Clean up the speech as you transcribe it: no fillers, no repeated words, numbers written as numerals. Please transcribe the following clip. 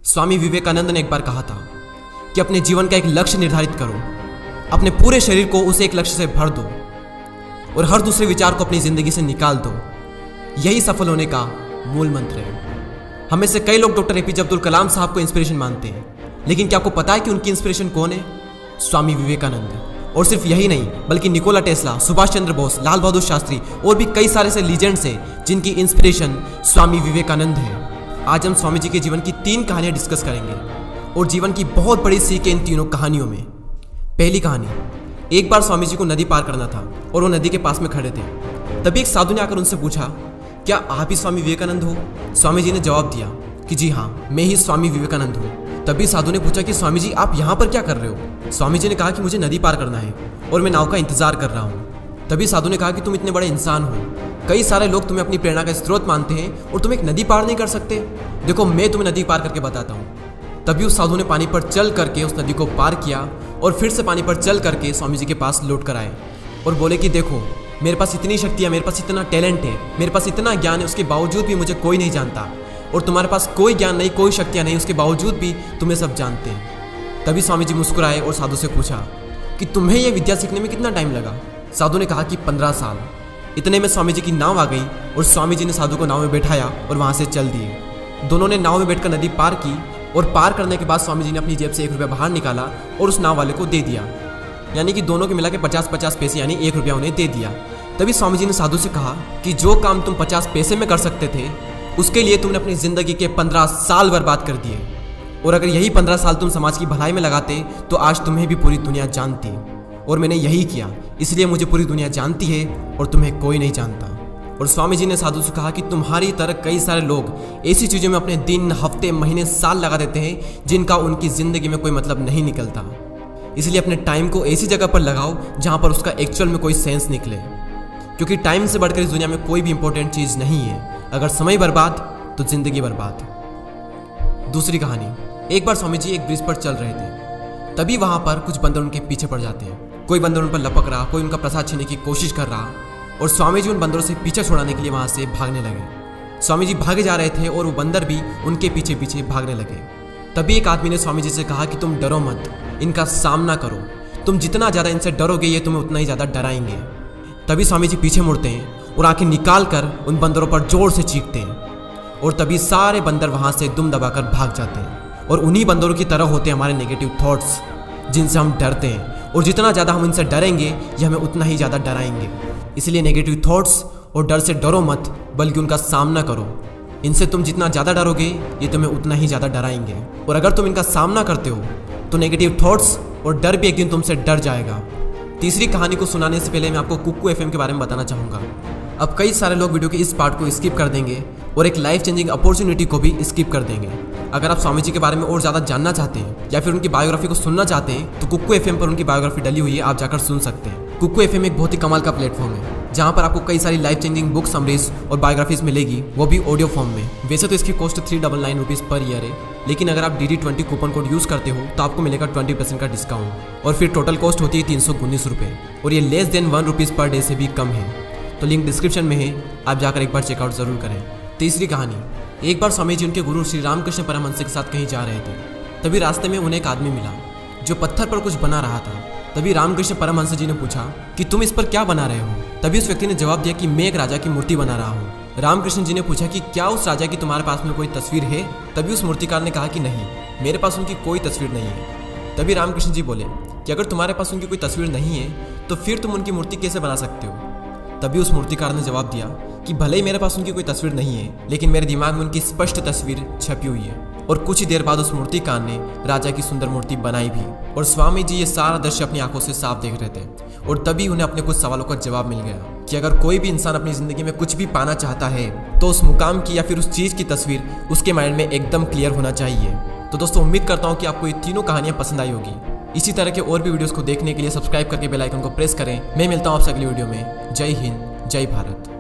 स्वामी विवेकानंद ने एक बार कहा था कि अपने जीवन का एक लक्ष्य निर्धारित करो, अपने पूरे शरीर को उसे एक लक्ष्य से भर दो और हर दूसरे विचार को अपनी जिंदगी से निकाल दो। यही सफल होने का मूल मंत्र है। हमें से कई लोग डॉक्टर एपीजे अब्दुल कलाम साहब को इंस्पिरेशन मानते हैं, लेकिन क्या आपको पता है कि उनकी इंस्पिरेशन कौन है? स्वामी विवेकानंद। और सिर्फ यही नहीं, बल्कि निकोला टेस्ला, सुभाष चंद्र बोस, लाल बहादुर शास्त्री और भी कई सारे से लीजेंड्स हैं जिनकी इंस्पिरेशन स्वामी विवेकानंद है। आज हम स्वामी जी के जीवन की 3 कहानियां डिस्कस करेंगे और जीवन की बहुत बड़ी सीख है इन तीनों कहानियों में। पहली कहानी, एक बार स्वामी जी को नदी पार करना था और वो नदी के पास में खड़े थे। तभी एक साधु ने आकर उनसे पूछा, क्या आप ही स्वामी विवेकानंद हो? स्वामी जी ने जवाब दिया कि जी हाँ, मैं ही स्वामी विवेकानंद हूँ। तभी साधु ने पूछा कि स्वामी जी, आप यहाँ पर क्या कर रहे हो? स्वामी जी ने कहा कि मुझे नदी पार करना है और मैं नाव का इंतजार कर रहा हूँ। तभी साधु ने कहा कि तुम इतने बड़े इंसान हो, कई सारे लोग तुम्हें अपनी प्रेरणा का स्रोत मानते हैं और तुम एक नदी पार नहीं कर सकते। देखो, मैं तुम्हें नदी पार करके बताता हूँ। तभी उस साधु ने पानी पर चल करके उस नदी को पार किया और फिर से पानी पर चल करके स्वामी जी के पास लौट कर आए और बोले कि देखो, मेरे पास इतनी शक्ति है, मेरे पास इतना टैलेंट है, मेरे पास इतना ज्ञान है, उसके बावजूद भी मुझे कोई नहीं जानता। और तुम्हारे पास कोई ज्ञान नहीं, कोई शक्तियाँ नहीं, उसके बावजूद भी तुम्हें सब जानते हैं। तभी स्वामी जी मुस्कुराए और साधु से पूछा कि तुम्हें यह विद्या सीखने में कितना टाइम लगा? साधु ने कहा कि 15 साल। इतने में स्वामी जी की नाव आ गई और स्वामी जी ने साधु को नाव में बैठाया और वहाँ से चल दिए। दोनों ने नाव में बैठकर नदी पार की और पार करने के बाद स्वामी जी ने अपनी जेब से 1 रुपया बाहर निकाला और उस नाव वाले को दे दिया। यानी कि दोनों के मिला के 50-50 पैसे यानी 1 रुपया उन्हें दे दिया। तभी स्वामी जी ने साधु से कहा कि जो काम तुम 50 पैसे में कर सकते थे, उसके लिए तुमने अपनी जिंदगी के 15 साल बर्बाद कर दिए। और अगर यही 15 साल तुम समाज की भलाई में लगाते तो आज तुम्हें भी पूरी दुनिया जानती। और मैंने यही किया, इसलिए मुझे पूरी दुनिया जानती है और तुम्हें कोई नहीं जानता। और स्वामी जी ने साधु से कहा कि तुम्हारी तरह कई सारे लोग ऐसी चीज़ों में अपने दिन, हफ्ते, महीने, साल लगा देते हैं जिनका उनकी ज़िंदगी में कोई मतलब नहीं निकलता। इसलिए अपने टाइम को ऐसी जगह पर लगाओ जहाँ पर उसका एक्चुअल में कोई सेंस निकले, क्योंकि टाइम से बढ़कर इस दुनिया में कोई भी इंपॉर्टेंट चीज़ नहीं है। अगर समय बर्बाद तो जिंदगी बर्बाद। दूसरी कहानी, एक बार स्वामी जी एक ब्रिज पर चल रहे थे। तभी वहाँ पर कुछ बंदर उनके पीछे पड़ जाते हैं। कोई बंदर उन पर लपक रहा, कोई उनका प्रसाद छीनने की कोशिश कर रहा और स्वामी जी उन बंदरों से पीछे छुड़ाने के लिए वहाँ से भागने लगे। स्वामी जी भागे जा रहे थे और वो बंदर भी उनके पीछे पीछे भागने लगे। तभी एक आदमी ने स्वामी जी से कहा कि तुम डरो मत, इनका सामना करो। तुम जितना ज़्यादा इनसे डरोगे ये तुम्हें उतना ही ज़्यादा डराएंगे। तभी स्वामी जी पीछे मुड़ते हैं और आंखें निकाल कर उन बंदरों पर जोर से चीखते हैं और तभी सारे बंदर वहाँ से दुम दबाकर भाग जाते हैं। और उन्हीं बंदरों की तरह होते हैं हमारे नेगेटिव थॉट्स, जिनसे हम डरते हैं। और जितना ज़्यादा हम इनसे डरेंगे ये हमें उतना ही ज़्यादा डराएंगे। इसलिए नेगेटिव थॉट्स और डर से डरो मत, बल्कि उनका सामना करो। इनसे तुम जितना ज़्यादा डरोगे ये तुम्हें उतना ही ज़्यादा डराएंगे। और अगर तुम इनका सामना करते हो तो नेगेटिव थॉट्स और डर भी एक दिन तुमसे डर जाएगा। तीसरी कहानी को सुनाने से पहले मैं आपको कुक्कू एफएम के बारे में बताना चाहूँगा। अब कई सारे लोग वीडियो के इस पार्ट को स्किप कर देंगे और एक लाइफ चेंजिंग अपॉर्चुनिटी को भी स्किप कर देंगे। अगर आप स्वामी जी के बारे में और ज़्यादा जानना चाहते हैं या फिर उनकी बायोग्राफी को सुनना चाहते हैं तो कुक्कू एफएम पर उनकी बायोग्राफी डली हुई है, आप जाकर सुन सकते हैं। कुक्कू एफएम एक बहुत ही कमाल का प्लेटफॉर्म है जहाँ पर आपको कई सारी लाइफ चेंजिंग बुक समरीज और बायोग्राफीज मिलेगी, वो भी ऑडियो फॉर्म में। वैसे तो इसकी कॉस्ट 399 रुपीज़ पर ईयर है, लेकिन अगर आप DD20 कूपन कोड यूज़ करते हो तो आपको मिलेगा 20% का डिस्काउंट और फिर टोटल कॉस्ट होती है 319 रुपये और ये less than 1 rupees per day से भी कम है। तो लिंक डिस्क्रिप्शन में है, आप जाकर एक बार चेकआउट ज़रूर करें। तीसरी कहानी, एक बार स्वामी जी उनके गुरु श्री रामकृष्ण परमहंस के साथ कहीं जा रहे थे। तभी रास्ते में उन्हें एक आदमी मिला जो पत्थर पर कुछ बना रहा था। तभी रामकृष्ण परमहंस जी ने पूछा कि तुम इस पर क्या बना रहे हो? तभी उस व्यक्ति ने जवाब दिया कि मैं एक राजा की मूर्ति बना रहा हूँ। रामकृष्ण जी ने पूछा कि क्या उस राजा की तुम्हारे पास में कोई तस्वीर है? तभी उस मूर्तिकार ने कहा कि नहीं, मेरे पास उनकी कोई तस्वीर नहीं है। तभी रामकृष्ण जी बोले कि अगर तुम्हारे पास उनकी कोई तस्वीर नहीं है तो फिर तुम उनकी मूर्ति कैसे बना सकते हो? तभी उस मूर्तिकार ने जवाब दिया कि भले ही मेरे पास उनकी कोई तस्वीर नहीं है, लेकिन मेरे दिमाग में उनकी स्पष्ट तस्वीर छपी हुई है। और कुछ ही देर बाद उस मूर्तिकार ने राजा की सुंदर मूर्ति बनाई भी। और स्वामी जी ये सारा दृश्य अपनी आंखों से साफ देख रहे थे और तभी उन्हें अपने कुछ सवालों का जवाब मिल गया कि अगर कोई भी इंसान अपनी ज़िंदगी में कुछ भी पाना चाहता है तो उस मुकाम की या फिर उस चीज़ की तस्वीर उसके माइंड में एकदम क्लियर होना चाहिए। तो दोस्तों, उम्मीद करता हूँ कि आपको ये तीनों कहानियाँ पसंद आई होगी। इसी तरह के और भी वीडियोस को देखने के लिए सब्सक्राइब करके बेल आइकन को प्रेस करें। मैं मिलता हूँ आपसे अगली वीडियो में। जय हिंद, जय भारत।